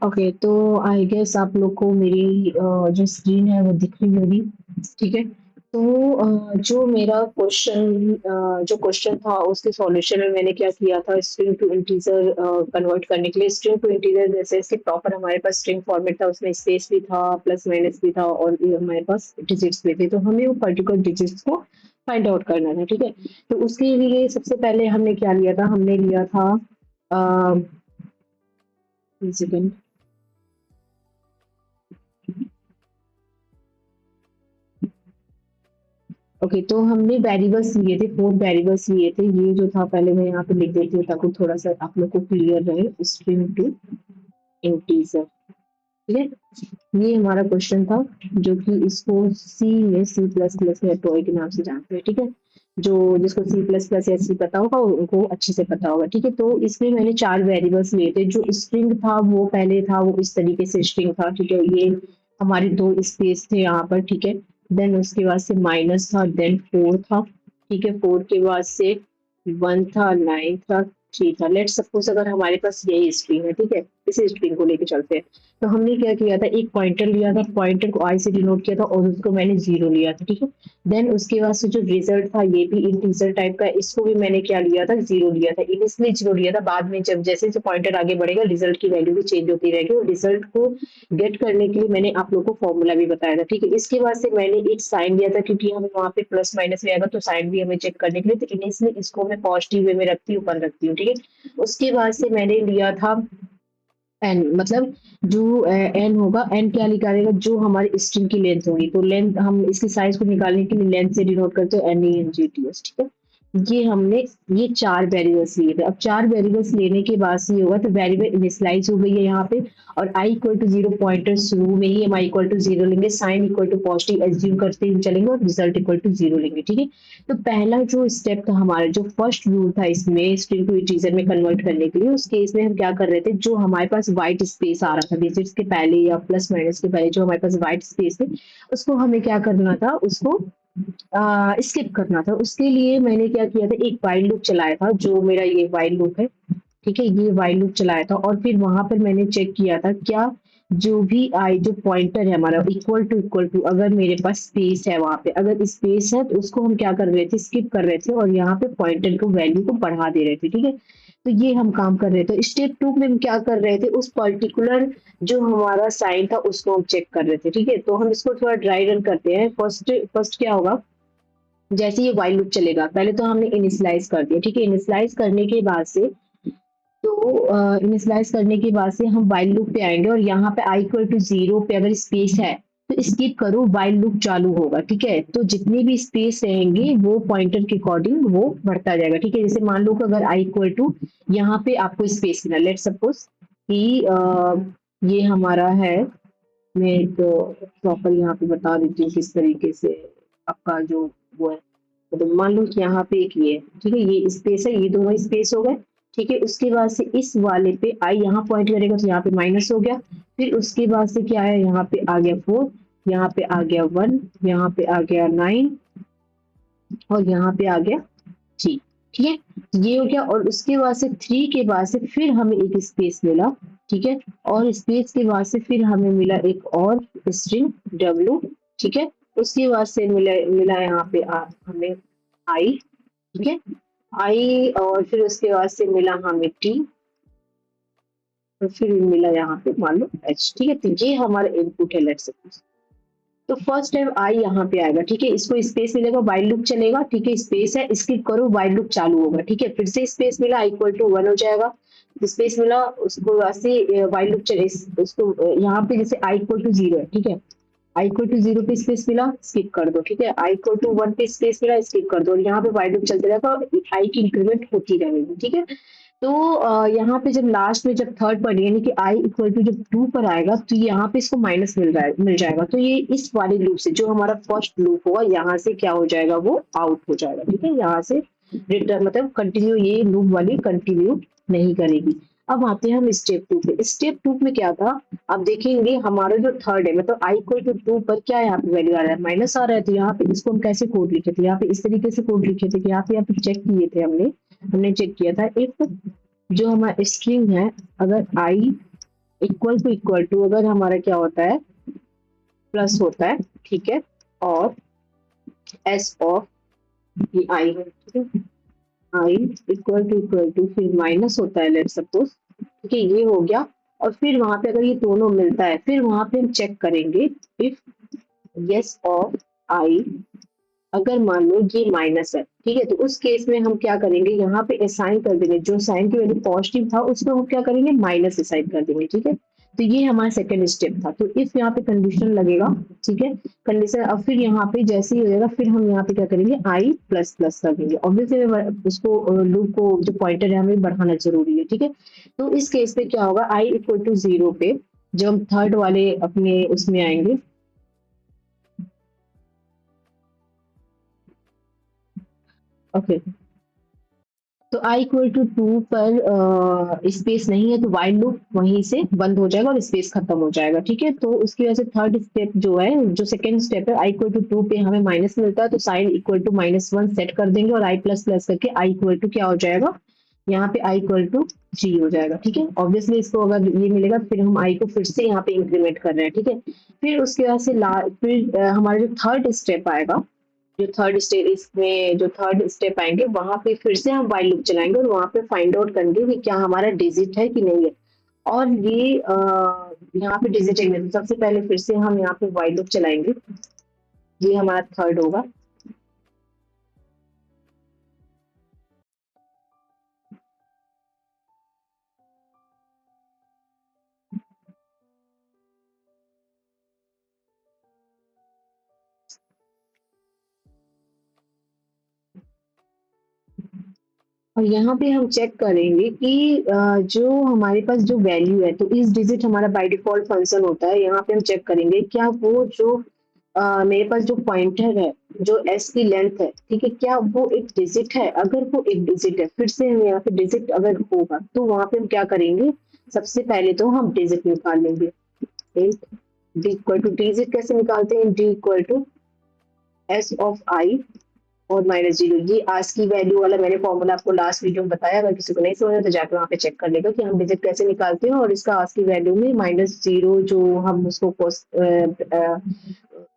Okay, तो I guess आप लोग को मेरी जो स्क्रीन है वो दिख रही होगी, ठीक है? तो जो मेरा जो क्वेश्चन था उसके सॉल्यूशन में मैंने क्या किया था, स्ट्रिंग टू इंटीजर कन्वर्ट करने के लिए, स्ट्रिंग टू इंटीजर जैसे इसके प्रॉपर हमारे पास स्ट्रिंग फॉर्मेट था, उसमें स्पेस भी था, प्लस माइनस भी था और ये हमारे पास डिजिट्स भी थे, तो हमें वो पर्टिकुलर डिजिट्स को फाइंड आउट करना था, ठीक है? तो उसके लिए सबसे पहले हमने क्या लिया था, हमने लिया था अ, 1 सेकंड। ओके, तो हमने वेरिएबल्स लिए थे, 4 वेरिएबल्स लिए थे। ये जो था पहले मैं यहाँ पे लिख देती हूँ ताकि थोड़ा-सा आप लोग को क्लियर रहे। स्ट्रिंग टू इंटीजर, ठीक है? ये हमारा क्वेश्चन था जो कि इसको सी में सी प्लस प्लस में टॉय के नाम से जानते हैं, ठीक है? जो जिसको सी प्लस प्लस या सी पता होगा उनको अच्छे से पता होगा, ठीक है? तो इसमें मैंने 4 वेरिएबल्स लिए थे। जो स्ट्रिंग था वो पहले था वो इस तरीके से स्ट्रिंग था, ठीक है? ये हमारे 2 स्पेस थे यहाँ पर, ठीक है? देन उसके बाद से माइनस था, देन 4 था, ठीक है? 4 के बाद से 1 था, 9 था, 3 था। लेट्स सपोज अगर हमारे पास यही स्ट्रिंग है, ठीक है? इसी स्ट्रिंग को लेके चलते हैं। तो हमने क्या किया था, एक पॉइंटर लिया था, पॉइंटर को आई से डिनोट किया था और उसको मैंने 0 लिया था, ठीक है? देन उसके बाद से जो रिजल्ट था ये भी इंटीजर टाइप का, इसको भी मैंने क्या लिया था, 0 लिया था। इनिशियली 0 लिया था, बाद में जब जैसे-जैसे पॉइंटर आगे बढ़ेगा रिजल्ट की वैल्यू भी चेंज होती रहेगी और रिजल्ट को गेट करने के लिए मैंने आप लोगों को फॉर्मूला भी बताया था, ठीक है? इसके बाद से मैंने एक साइन लिया था क्योंकि हमें वहाँ पे प्लस माइनस रहेगा तो साइन भी हमें चेक करने के लिए, तो इनिशियली इसको मैं पॉजिटिव वे में रखती हूँ, ऊपर रखती हूँ, ठीक है? उसके बाद से मैंने लिया था एन, मतलब जो एन होगा, एन क्या निकालेगा, जो हमारी स्ट्रिंग की लेंथ होगी, तो लेंथ हम इसकी साइज को निकालने के लिए लेंथ से डिनोट करते हैं N E N G T S, ठीक है? ये हमने ये 4 वेरिएबल्स लिए थे। अब 4 वेरिएबल्स लेने के बाद से ये होगा, तो वेरिएबल इनिशियलाइज हो गई है यहाँ पे और आई इक्वल टू 0 पॉइंटर शुरू में ही हम आई इक्वल टू 0 लेंगे, sign equal to positive assume करते हुए चलेंगे और रिजल्ट इक्वल टू 0 लेंगे, ठीक है? तो पहला जो स्टेप था हमारा, जो फर्स्ट रूल था इसमें स्ट्रिंग टू इंटीजर में कन्वर्ट करने के लिए, उस केस में हम क्या कर रहे थे, जो हमारे पास व्हाइट स्पेस आ रहा था डिजिट्स के पहले या प्लस माइनस के पहले जो हमारे पास व्हाइट स्पेस थे, उसको हमें क्या करना था, उसको स्किप करना था। उसके लिए मैंने क्या किया था, एक व्हाइल लूप चलाया था, जो मेरा ये व्हाइल लूप है, ठीक है? ये व्हाइल लूप चलाया था और फिर वहां पर मैंने चेक किया था क्या जो भी आई जो पॉइंटर है हमारा इक्वल टू अगर मेरे पास स्पेस है, वहां पे अगर स्पेस है तो उसको हम क्या कर रहे थे, स्किप कर रहे थे और यहाँ पे पॉइंटर को वैल्यू को बढ़ा दे रहे थे, ठीक है? तो ये हम काम कर रहे थे। स्टेप 2 में हम क्या कर रहे थे, उस पर्टिकुलर जो हमारा साइन था उसको हम चेक कर रहे थे, ठीक है? तो हम इसको थोड़ा ड्राई रन करते हैं। फर्स्ट फर्स्ट क्या होगा, जैसे ये व्हाइल लूप चलेगा, पहले तो हमने इनिशियलाइज कर दिया, ठीक है? इनिशियलाइज करने के बाद से इनिशियलाइज करने के बाद से हम व्हाइल लूप पे आएंगे और यहाँ पे आई इक्वल टू 0 पे अगर स्पेस है तो स्किप करो, व्हाइल लूप चालू होगा, ठीक है? तो जितनी भी स्पेस रहेंगे वो पॉइंटर के अकॉर्डिंग वो बढ़ता जाएगा, ठीक है? जैसे मान लो कि अगर आई इक्वल टू यहाँ पे आपको स्पेस मिला, लेट सपोज कि ये हमारा है, मैं एक प्रॉपर यहाँ पे बता देती हूँ किस तरीके से आपका जो वो है। तो मान लो कि यहाँ पे एक ये है, ठीक है? ये स्पेस है, ये दोनों स्पेस हो गए, ठीक है? उसके बाद से इस वाले पे आई यहाँ पॉइंट करेगा तो यहाँ पे माइनस हो गया, फिर उसके बाद से क्या है, यहाँ पे आ गया 4, यहाँ पे आ गया 1, यहाँ पे आ गया 9 और यहाँ पे आ गया 3, ठीक है? ये हो गया और उसके बाद से 3 के बाद से फिर हमें एक स्पेस मिला, ठीक है? और स्पेस के बाद से फिर हमें मिला एक और स्ट्रिंग डब्ल्यू, ठीक है? उसके बाद से मिला मिला यहाँ पे हमें आई, ठीक है? आई और फिर उसके बाद से मिला हमें टी और फिर मिला यहाँ पे मान लो एच, ठीक है? तो ये हमारा इनपुट है, लेट्स सपोज। तो फर्स्ट टाइम आई यहाँ पे आएगा, ठीक है? इसको स्पेस मिलेगा, व्हाइल लूप चलेगा, ठीक है? स्पेस है, स्किप करो, व्हाइल लूप चालू होगा, ठीक है? फिर से स्पेस मिला, आई इक्वल टू 1 हो जाएगा, स्पेस मिला, उसको ऐसे व्हाइल लूप चले, उसको यहाँ पे जैसे आई इक्वल टू 0 है, ठीक है? आई इक्वल टू 0 पे स्पेस मिला, स्किप कर दो, ठीक है? आई इक्वल टू 1 पे स्पेस मिला, स्किप कर दो और यहाँ पे व्हाइल लूप चलते रहेगा और आई की इंक्रीमेंट होती रहेगी, ठीक है? तो यहाँ पे जब लास्ट में जब थर्ड पर यानी कि आई इक्वल टू जब 2 पर आएगा तो यहाँ पे इसको माइनस मिल जाएगा, तो ये इस वाले लूप से जो हमारा फर्स्ट लूप होगा यहाँ से क्या हो जाएगा, वो आउट हो जाएगा, ठीक है? यहाँ से रिटर्न मतलब कंटिन्यू ये लूप वाली कंटिन्यू नहीं करेगी। अब आते हैं हम स्टेप 2 पे। स्टेप 2 में क्या था, आप देखेंगे हमारा जो थर्ड है मतलब आई इक्वल टू 2 पर क्या यहाँ पे वैल्यू आ रहा है, माइनस आ रहा है, तो यहाँ पे इसको हम कैसे कोड लिखे थे, यहाँ पे इस तरीके से कोड लिखे थे कि यहाँ पे चेक किए थे हमने चेक किया था, इफ जो हमारा स्ट्रिंग है, अगर आई इक्वल टू अगर हमारा क्या होता है, प्लस होता है, ठीक है, और एस ऑफ ये आई है, ठीक है, आई इक्वल टू फिर माइनस होता है, लेट सपोज, ठीक है, ये हो गया। और फिर वहां पे अगर ये दोनों मिलता है, फिर वहां पे हम चेक करेंगे इफ यस ऑफ आई, अगर मान लो ये माइनस है, ठीक है, तो उस केस में हम क्या करेंगे, यहाँ पे असाइन कर देंगे, जो साइन की वैल्यू पॉजिटिव था उसको हम क्या करेंगे, माइनस असाइन कर देंगे, ठीक है। तो ये हमारा सेकंड स्टेप था। तो इफ यहाँ पे कंडीशन लगेगा, ठीक है, कंडीशन, अब फिर यहाँ पे जैसे ही हो जाएगा, फिर हम यहाँ पे क्या करेंगे, आई प्लस प्लस कर देंगे। ऑब्वियसली उसको लूप को जो पॉइंटर है हमें बढ़ाना जरूरी है, ठीक है। तो इस केस पे क्या होगा, आई इक्वल टू 0 पे जब हम थर्ड वाले अपने उसमें आएंगे, ओके, तो आई इक्वल टू 2 पर स्पेस नहीं है, तो वाइल लूप वहीं से बंद हो जाएगा और स्पेस खत्म हो जाएगा, ठीक है। तो उसकी वजह से थर्ड स्टेप जो है, जो सेकंड स्टेप है, आई इक्वल टू 2 पे हमें माइनस मिलता है, तो साइन इक्वल टू -1 सेट कर देंगे और आई प्लस प्लस करके आई इक्वल टू क्या हो जाएगा, यहाँ पे आई इक्वल टू 3 हो जाएगा, ठीक है। ऑब्वियसली इसको अगर ये मिलेगा, फिर हम आई को फिर से यहाँ पे इंक्रीमेंट कर रहे हैं, ठीक है। फिर उसके बाद से फिर हमारा जो थर्ड स्टेप आएगा, जो थर्ड स्टेप, इसमें जो थर्ड स्टेप आएंगे वहां पे फिर से हम वाइल लूप चलाएंगे और वहां पे फाइंड आउट करेंगे कि क्या हमारा डिजिट है कि नहीं है। और ये यहाँ पे डिजिट है, तो सबसे पहले फिर से हम यहाँ पे वाइल लूप चलाएंगे, ये हमारा थर्ड होगा। और यहाँ पे हम चेक करेंगे कि जो हमारे पास जो वैल्यू है, तो इस डिजिट हमारा बाय डिफॉल्ट फंक्शन होता है। यहाँ पे हम चेक करेंगे क्या वो जो मेरे पास जो पॉइंटर है, जो एस की लेंथ है, ठीक है, क्या वो एक डिजिट है। अगर वो एक डिजिट है, फिर से हम यहाँ पे डिजिट अगर होगा तो वहां पे हम क्या करेंगे, सबसे पहले तो हम डिजिट निकाल लेंगे। डी इक्वल टू डिजिट कैसे निकालते हैं, D equal to S of I और -0, ये आज की वैल्यू वाला मैंने फॉर्मूला आपको लास्ट वीडियो में बताया। अगर किसी को नहीं समझ तो जाकर वहाँ पे चेक कर लेगा कि हम डिजिट कैसे निकालते हैं। और इसका आज की वैल्यू में -0 जो हम उसको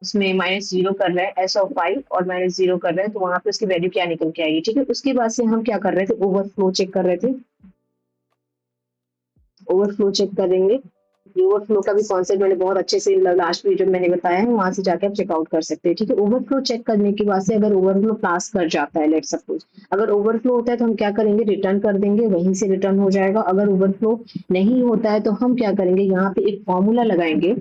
उसमें -0 कर रहे हैं, एस ऑफ आई और -0 कर रहे हैं, तो वहां पे उसकी वैल्यू क्या निकल के आएगी, ठीक है। उसके बाद से हम क्या कर रहे थे, ओवरफ्लो चेक कर रहे थे, ओवरफ्लो चेक करेंगे। ओवरफ्लो का भी कॉन्सेप्ट मैंने बहुत अच्छे से लास्ट वीडियो में मैंने बताया है, वहां से जाके आप चेकआउट कर सकते हैं, ठीक है। ओवरफ्लो चेक करने के बाद से अगर ओवरफ्लो पास कर जाता है, लेट सपोज अगर ओवरफ्लो होता है तो हम क्या करेंगे, रिटर्न कर देंगे, वहीं से रिटर्न हो जाएगा। अगर ओवरफ्लो नहीं होता है तो हम क्या करेंगे, यहाँ पे एक फॉर्मूला लगाएंगे,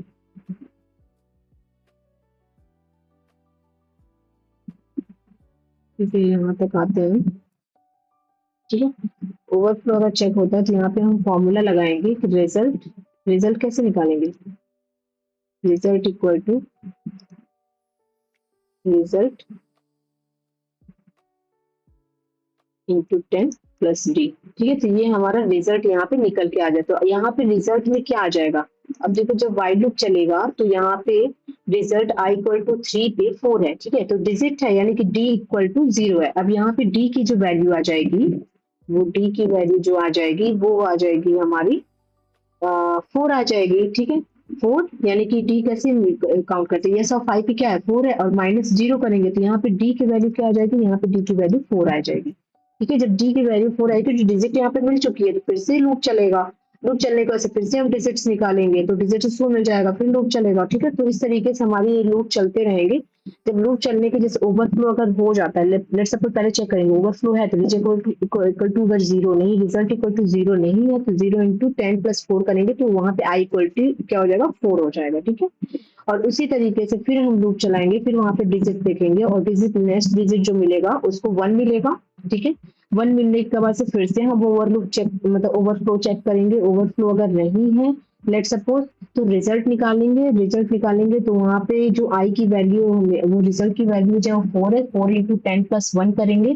यहाँ तक आते हैं, ठीक है। ओवरफ्लो अगर चेक होता है तो यहाँ पे हम फॉर्मूला लगाएंगे कि रिजल्ट, रिजल्ट कैसे निकालेंगे, result equal to result into 10 plus D, ठीक है। तो ये हमारा रिजल्ट यहाँ पे निकल के आ जाए। तो यहाँ पे रिजल्ट में क्या आ जाएगा, अब देखो जब वाइल लूप चलेगा तो यहाँ पे रिजल्ट आई इक्वल टू 3 पे 4 है, ठीक है, तो डिजिट है, यानी कि डी इक्वल टू 0 है। अब यहाँ पे डी की जो वैल्यू आ जाएगी, वो डी की वैल्यू जो आ जाएगी वो आ जाएगी हमारी 4 आ जाएगी, ठीक है। 4 यानी कि डी कैसे काउंट करते हैं, यस ऑफ आई पे क्या है, 4 है, और -0 करेंगे तो यहाँ पे डी की वैल्यू क्या आ जाएगी, यहाँ पे डी की वैल्यू 4 आ जाएगी, ठीक है। जब डी की वैल्यू 4 आएगी, तो डिजिट यहाँ पे मिल चुकी है, तो फिर से लूप चलेगा। लूप चलने की वजह से फिर से हम डिजिट्स निकालेंगे, तो डिजिट उसको मिल जाएगा, फिर लूप चलेगा, ठीक है। तो इस तरीके से हमारी ये लूप चलते रहेंगे। जब लूप चलने के जैसे ओवरफ्लो अगर हो जाता है, लेट सपोज पहले चेक करेंगे, ओवरफ्लो है तो इक्वल टू अगर 0 नहीं, रिजल्ट इक्वल टू 0 नहीं है, तो 0 इंटू 10 प्लस 4 करेंगे, तो वहां पे आई इक्वल टू क्या हो जाएगा, 4 हो जाएगा, ठीक है। और उसी तरीके से फिर हम लूप चलाएंगे, फिर वहां पे डिजिट देखेंगे और डिजिट, नेक्स्ट डिजिट जो मिलेगा उसको 1 मिलेगा, ठीक है। 1 मिलने के बाद से फिर से हम ओवरलूप चेक, मतलब ओवरफ्लो चेक करेंगे। ओवरफ्लो अगर नहीं है, लेट सपोज, तो रिजल्ट निकालेंगे, रिजल्ट निकालेंगे तो वहां पे जो आई की वैल्यू, वो रिजल्ट की वैल्यू जो 4 है, 4 इंटू 10 प्लस 1 करेंगे,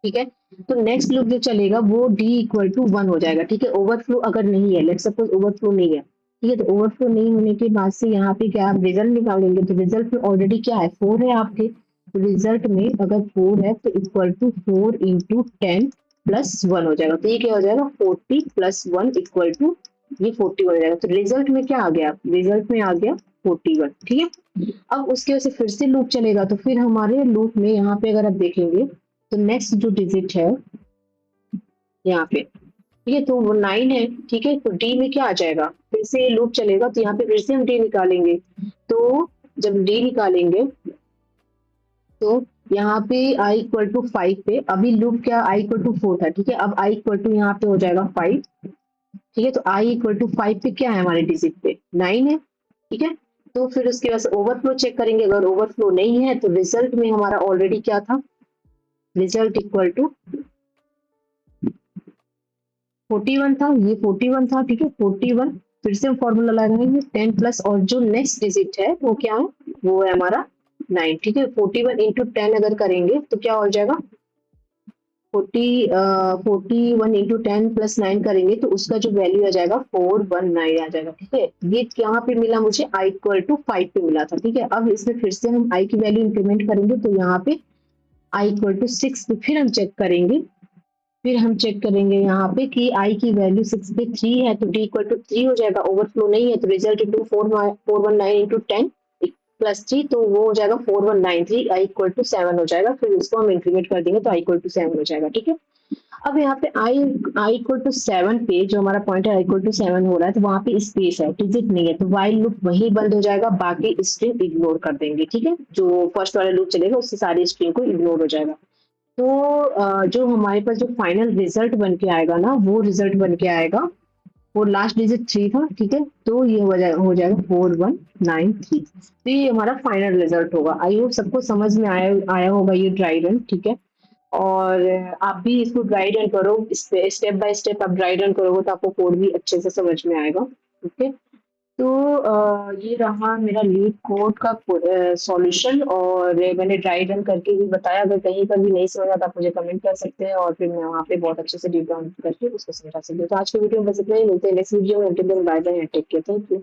ठीक है। तो नेक्स्ट लूप जो चलेगा वो डी इक्वल टू 1 हो जाएगा, ठीक है। ओवरफ्लो अगर नहीं है, लेट सपोज ओवरफ्लो नहीं है, ठीक है, तो ओवरफ्लो नहीं होने के बाद से यहाँ पे क्या आप रिजल्ट निकालेंगे, तो रिजल्ट में ऑलरेडी क्या है, 4 है आपके, तो रिजल्ट में अगर 4 है तो इक्वल टू 4 इंटू 10 प्लस 1 हो जाएगा, तो ये क्या हो जाएगा, 40 प्लस 1 इक्वल टू ये 41 हो जाएगा। तो रिजल्ट में क्या आ गया, रिजल्ट में आ गया 41, ठीक है। अब उसके वजह से फिर से लूप चलेगा, तो फिर हमारे लूप में यहाँ पे अगर आप देखेंगे तो नेक्स्ट जो डिजिट है यहाँ पे, ठीक है, तो वो 9 है, ठीक है। तो डी में क्या आ जाएगा, फिर से लूप चलेगा, तो यहाँ पे फिर से हम डी निकालेंगे। तो जब डी निकालेंगे तो यहाँ पे i इक्वल टू 5 पे, अभी लूप क्या i इक्वल टू 4 था, ठीक है। अब i इक्वल टू यहाँ पे हो जाएगा 5, ठीक है। तो i इक्वल टू 5 पे क्या है हमारे डिजिट पे 9 है, ठीक है। तो फिर उसके बाद ओवरफ्लो चेक करेंगे, अगर ओवरफ्लो नहीं है तो रिजल्ट में हमारा ऑलरेडी क्या था, रिजल्ट इक्वल टू 41 था, ये 41 था, ठीक है। 41 फिर से हम फॉर्मूला लगाएंगे 10 प्लस और जो नेक्स्ट डिजिट है वो क्या है, वो है हमारा 9, ठीक है। 41 इंटू 10 अगर करेंगे तो क्या हो जाएगा, 41 इंटू 10 प्लस 9 करेंगे तो उसका जो वैल्यू आ जाएगा 419 आ जाएगा, ठीक है। ये यहाँ पे मिला मुझे i इक्वल टू 5 पे मिला था, ठीक है। अब इसमें फिर से हम i की वैल्यू इंक्रीमेंट करेंगे, तो यहाँ पे i इक्वल टू 6 पे फिर हम चेक करेंगे, फिर हम चेक करेंगे यहाँ पे कि i की वैल्यू 6 पे 3 है, तो d इक्वल टू 3 हो जाएगा। ओवरफ्लो नहीं है तो रिजल्ट इंटू 419 इंटू 10 प्लस 3, तो वो हो जाएगा 4193, i इक्वल टू 7 हो जाएगा। फिर इसको हम इंक्रीमेंट कर देंगे तो i इक्वल टू 7 हो जाएगा, ठीक है। अब यहाँ पे i इक्वल टू 7 पे जो हमारा पॉइंट है i इक्वल टू 7 हो रहा है, तो वहां पे स्पेस है, डिजिट नहीं है, तो व्हाइल लूप वहीं बंद हो जाएगा, बाकी स्ट्रिंग इग्नोर कर देंगे, ठीक है। जो फर्स्ट वाला लूप चलेगा उससे सारी स्ट्रिंग को इग्नोर हो जाएगा। तो जो हमारे पास जो फाइनल रिजल्ट बन के आएगा ना, वो रिजल्ट बन के आएगा, वो लास्ट डिजिट 3 था, ठीक है। तो ये हो जाएगा 4193, तो ये हमारा फाइनल रिजल्ट होगा। आई होप सबको समझ में आया आया होगा ये ड्राई रन, ठीक है। और आप भी इसको ड्राई रन करो, स्टेप बाय स्टेप आप ड्राई रन करोगे तो आपको कोड भी अच्छे से समझ में आएगा, ओके। तो ये रहा मेरा लीड कोड का सॉल्यूशन, और मैंने ड्राई रन करके भी बताया। अगर कहीं पर भी नहीं समझ आता आप मुझे कमेंट कर सकते हैं, और फिर मैं वहाँ पे बहुत अच्छे से डीप डाउन करके उसको समझा सकती हूँ। तो आज की वीडियो में बस इतना ही, मिलते हैं नेक्स्ट वीडियो में। Bye bye, take care, thank you.